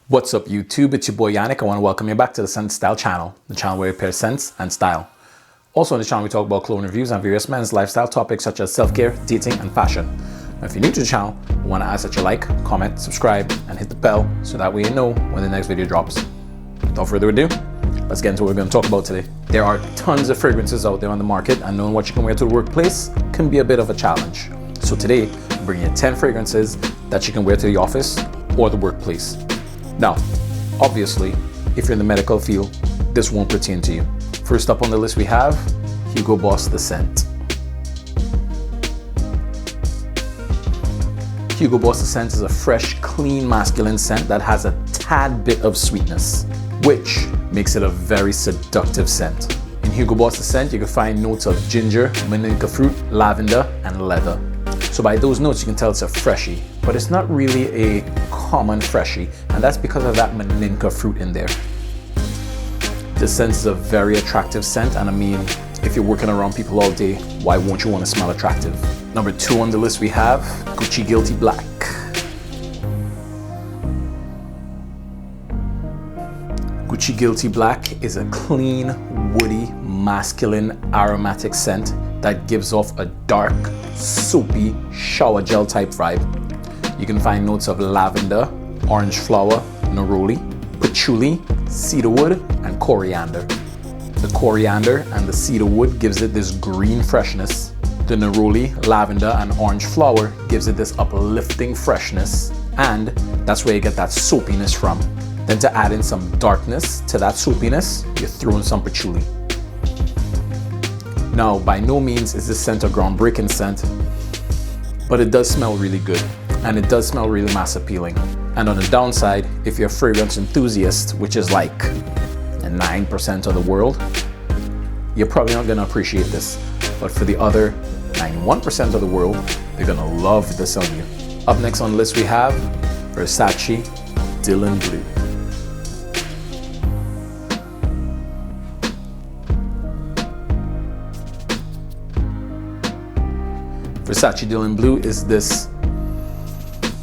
What's up YouTube, it's your boy Yannick. I want to welcome you back to the Scent Style channel, the channel where we pair scents and style. Also on the channel we talk about cologne reviews and various men's lifestyle topics such as self-care, dating and fashion. Now if you're new to the channel, I want to ask that you like, comment, subscribe and hit the bell so that way you know when the next video drops. Without further ado, let's get into what we're going to talk about today. There are tons of fragrances out there on the market and knowing what you can wear to the workplace can be a bit of a challenge. So today, I'm bringing you 10 fragrances that you can wear to the office or the workplace. Now, obviously, if you're in the medical field, this won't pertain to you. First up on the list we have Hugo Boss The Scent. Hugo Boss The Scent is a fresh, clean, masculine scent that has a tad bit of sweetness, which makes it a very seductive scent. In Hugo Boss The Scent, you can find notes of ginger, maninka fruit, lavender, and leather. So by those notes, you can tell it's a freshie, but it's not really a common freshie, and that's because of that maninka fruit in there. This scent is a very attractive scent, and I mean, if you're working around people all day, why won't you want to smell attractive? Number 2 on the list we have Gucci Guilty Black. Gucci Guilty Black is a clean, woody, masculine, aromatic scent that gives off a dark, soapy, shower gel type vibe. You can find notes of lavender, orange flower, neroli, patchouli, cedarwood, and coriander. The coriander and the cedarwood gives it this green freshness. The neroli, lavender, and orange flower gives it this uplifting freshness, and that's where you get that soapiness from. Then to add in some darkness to that soapiness, you throw in some patchouli. Now, by no means is this scent a groundbreaking scent, but it does smell really good, and it does smell really mass appealing. And on the downside, if you're a fragrance enthusiast, which is like 9% of the world, you're probably not gonna appreciate this. But for the other 91% of the world, they're gonna love this on you. Up next on the list we have Versace Dylan Blue. Versace Dylan Blue is this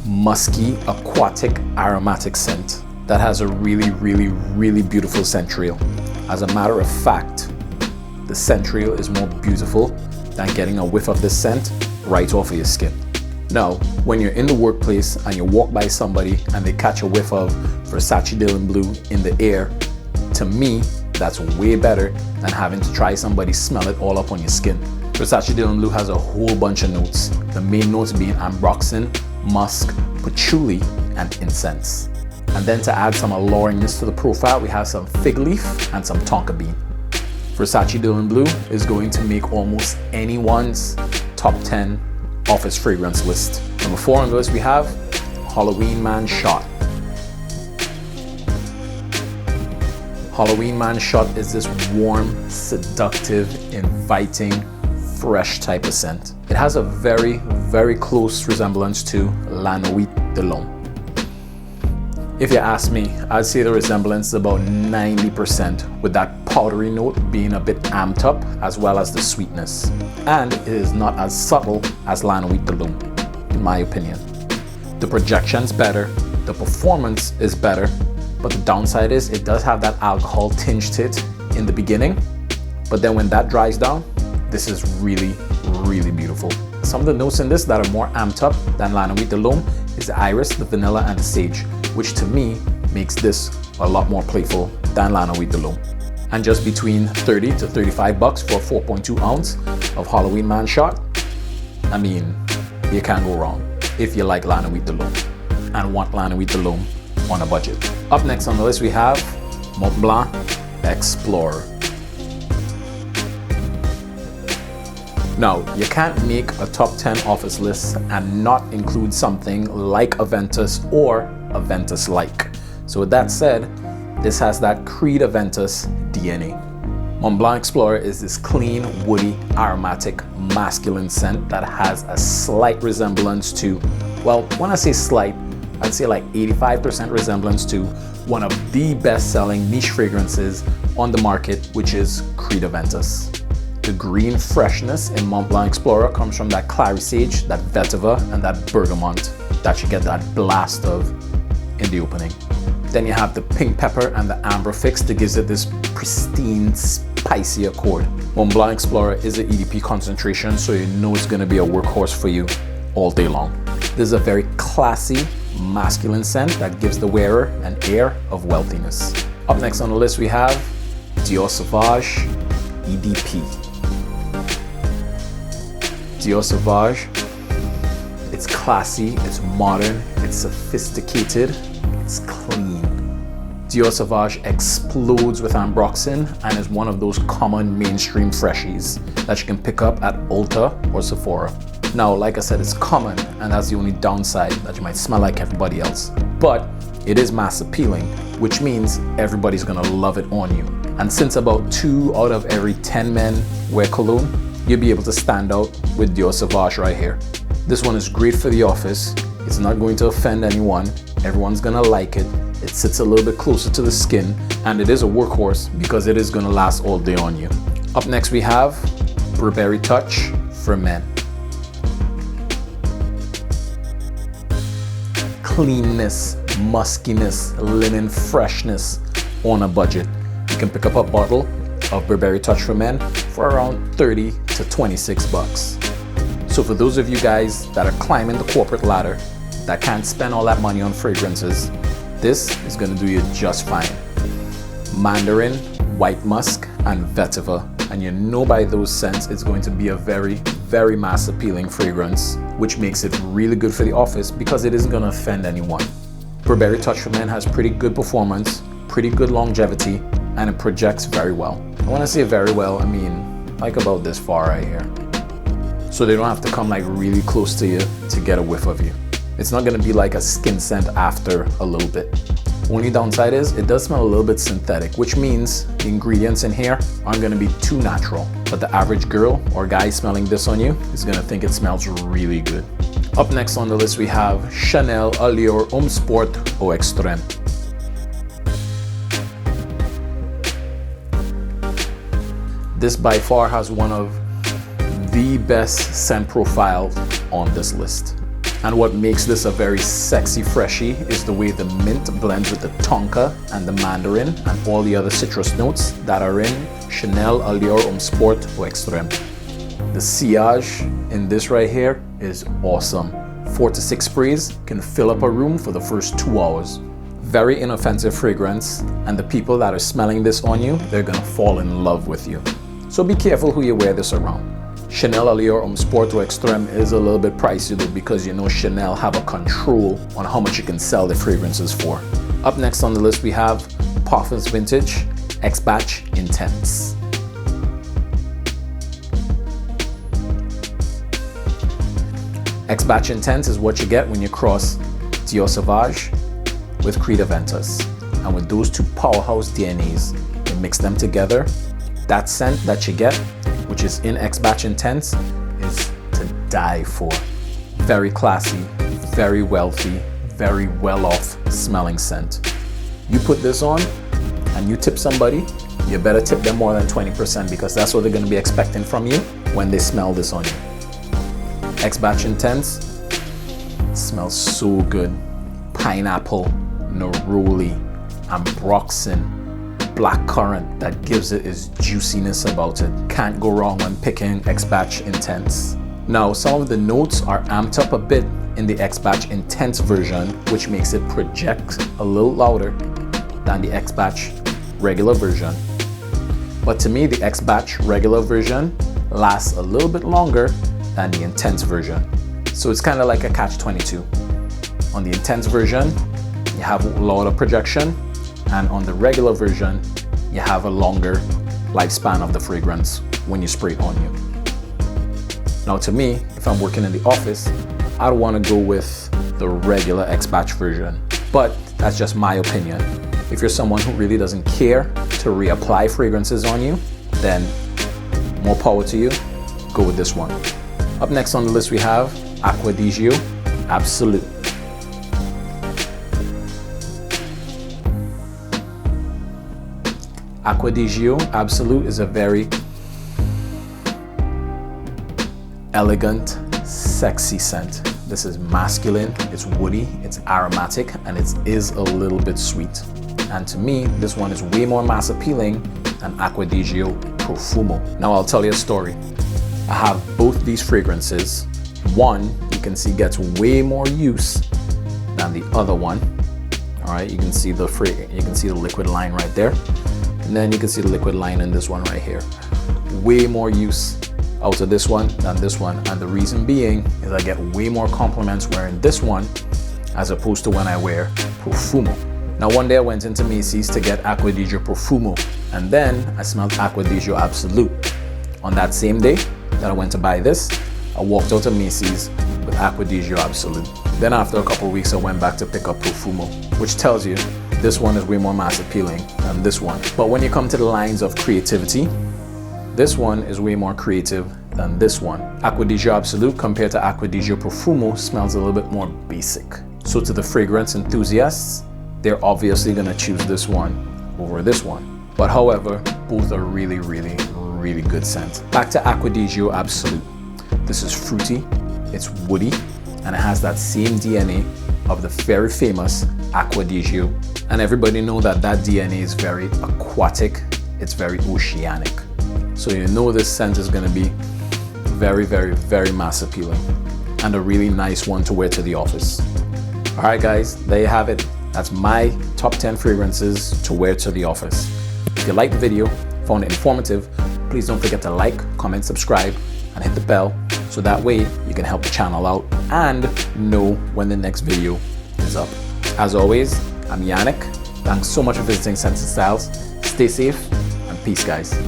musky, aquatic, aromatic scent that has a really beautiful scent trail. As a matter of fact, the scent trail is more beautiful than getting a whiff of this scent right off of your skin. Now, when you're in the workplace and you walk by somebody and they catch a whiff of Versace Dylan Blue in the air, to me, that's way better than having to try somebody smell it all up on your skin. Versace Dylan Blue has a whole bunch of notes, the main notes being ambroxan, musk, patchouli, and incense. And then to add some alluringness to the profile, we have some fig leaf and some tonka bean. Versace Dylan Blue is going to make almost anyone's top 10 office fragrance list. Number 4 on the list we have Halloween Man Shot. Halloween Man Shot is this warm, seductive, inviting, fresh type of scent. It has a very close resemblance to La Nuit de l'Homme. If you ask me, I'd say the resemblance is about 90%, with that powdery note being a bit amped up as well as the sweetness. And it is not as subtle as La Nuit de l'Homme, in my opinion. The projection's better, the performance is better, but the downside is it does have that alcohol tinge to it in the beginning, but then when that dries down, this is really beautiful. Some of the notes in this that are more amped up than La Nuit de l'Homme is the iris, the vanilla, and the sage, which to me makes this a lot more playful than La Nuit de l'Homme. And just between 30 to 35 bucks for a 4.2 ounce of Halloween Man Shot, I mean, you can't go wrong if you like La Nuit de l'Homme and want La Nuit de l'Homme on a budget. Up next on the list we have Montblanc Explorer. Now, you can't make a top 10 office list and not include something like Aventus or Aventus-like. So with that said, this has that Creed Aventus DNA. Montblanc Explorer is this clean, woody, aromatic, masculine scent that has a slight resemblance to, well, when I say slight, I'd say like 85% resemblance to one of the best-selling niche fragrances on the market, which is Creed Aventus. The green freshness in Montblanc Explorer comes from that clary sage, that vetiver, and that bergamot that you get that blast of in the opening. Then you have the pink pepper and the amber fix that gives it this pristine, spicy accord. Montblanc Explorer is an EDP concentration, so you know it's gonna be a workhorse for you all day long. This is a very classy, masculine scent that gives the wearer an air of wealthiness. Up next on the list we have Dior Sauvage EDP. Dior Sauvage, it's classy, it's modern, it's sophisticated, it's clean. Dior Sauvage explodes with ambroxan and is one of those common mainstream freshies that you can pick up at Ulta or Sephora. Now, like I said, it's common, and that's the only downside, that you might smell like everybody else. But it is mass appealing, which means everybody's gonna love it on you. And since about 2 out of every 10 men wear cologne, you'll be able to stand out with Dior Sauvage right here. This one is great for the office. It's not going to offend anyone. Everyone's gonna like it. It sits a little bit closer to the skin, and it is a workhorse because it is gonna last all day on you. Up next we have Burberry Touch for men. Cleanness, muskiness, linen freshness on a budget. You can pick up a bottle of Burberry Touch for men for around 30 to 26 bucks. So for those of you guys that are climbing the corporate ladder, that can't spend all that money on fragrances, this is gonna do you just fine. Mandarin, white musk, and vetiver. And you know by those scents, it's going to be a very, very mass appealing fragrance, which makes it really good for the office because it isn't gonna offend anyone. Burberry Touch for Men has pretty good performance, pretty good longevity, and it projects very well. When I say very well, I mean like about this far right here. So they don't have to come like really close to you to get a whiff of you. It's not gonna be like a skin scent after a little bit. Only downside is it does smell a little bit synthetic, which means the ingredients in here aren't gonna be too natural. But the average girl or guy smelling this on you is gonna think it smells really good. Up next on the list we have Chanel Allure Homme Sport au Extrême. This by far has one of the best scent profiles on this list. And what makes this a very sexy freshie is the way the mint blends with the tonka and the mandarin and all the other citrus notes that are in Chanel Allure Homme Sport au Extrême. The sillage in this right here is awesome. 4 to 6 sprays can fill up a room for the first 2 hours. Very inoffensive fragrance, and the people that are smelling this on you, they're gonna fall in love with you. So be careful who you wear this around. Chanel Allure Homme Sport au Extrême is a little bit pricey though, because you know Chanel have a control on how much you can sell the fragrances for. Up next on the list we have Parfums Vintage Xbatch Intense. Xbatch Intense is what you get when you cross Dior Sauvage with Creed Aventus. And with those two powerhouse DNAs, you mix them together, that scent that you get, which is in Xbatch Intense, is to die for. Very classy, very wealthy, very well-off smelling scent. You put this on and you tip somebody, you better tip them more than 20% because that's what they're gonna be expecting from you when they smell this on you. Xbatch Intense smells so good. Pineapple, neroli, ambroxan, blackcurrant that gives it its juiciness about it. Can't go wrong when picking Xbatch Intense. Now, some of the notes are amped up a bit in the Xbatch Intense version, which makes it project a little louder than the Xbatch regular version. But to me, the Xbatch regular version lasts a little bit longer than the Intense version. So it's kind of like a catch-22. On the Intense version, you have louder projection, and on the regular version, you have a longer lifespan of the fragrance when you spray it on you. Now to me, if I'm working in the office, I'd want to go with the regular Xbatch version, but that's just my opinion. If you're someone who really doesn't care to reapply fragrances on you, then more power to you, go with this one. Up next on the list we have Acqua Di Gio Absolute. Acqua Di Gio Absolute is a very elegant, sexy scent. This is masculine, it's woody, it's aromatic, and it is a little bit sweet. And to me, this one is way more mass appealing than Acqua Di Gio Profumo. Now I'll tell you a story. I have both these fragrances. One, you can see, gets way more use than the other one. All right, you can see the liquid line right there. And then you can see the liquid line in this one right here. Way more use out of this one than this one. And the reason being is I get way more compliments wearing this one as opposed to when I wear Profumo. Now one day I went into Macy's to get Acqua Di Gio Profumo, and then I smelled Acqua Di Gio Absolute. On that same day that I went to buy this, I walked out of Macy's with Acqua Di Gio Absolute. Then after a couple of weeks I went back to pick up Profumo, which tells you this one is way more mass appealing than this one. But when you come to the lines of creativity, this one is way more creative than this one. Acqua Di Gio Absolute compared to Acqua Di Gio Profumo smells a little bit more basic. So to the fragrance enthusiasts, they're obviously gonna choose this one over this one. But however, both are really, really, really good scents. Back to Acqua Di Gio Absolute. This is fruity, it's woody, and it has that same DNA of the very famous Acqua Di Gio. And everybody know that DNA is very aquatic, it's very oceanic. So you know this scent is gonna be very, very, very mass appealing and a really nice one to wear to the office. All right guys, there you have it. That's my top 10 fragrances to wear to the office. If you liked the video, found it informative, please don't forget to like, comment, subscribe, and hit the bell so that way you can help the channel out and know when the next video is up. As always, I'm Yannick. Thanks so much for visiting Scents and Styles. Stay safe and peace, guys.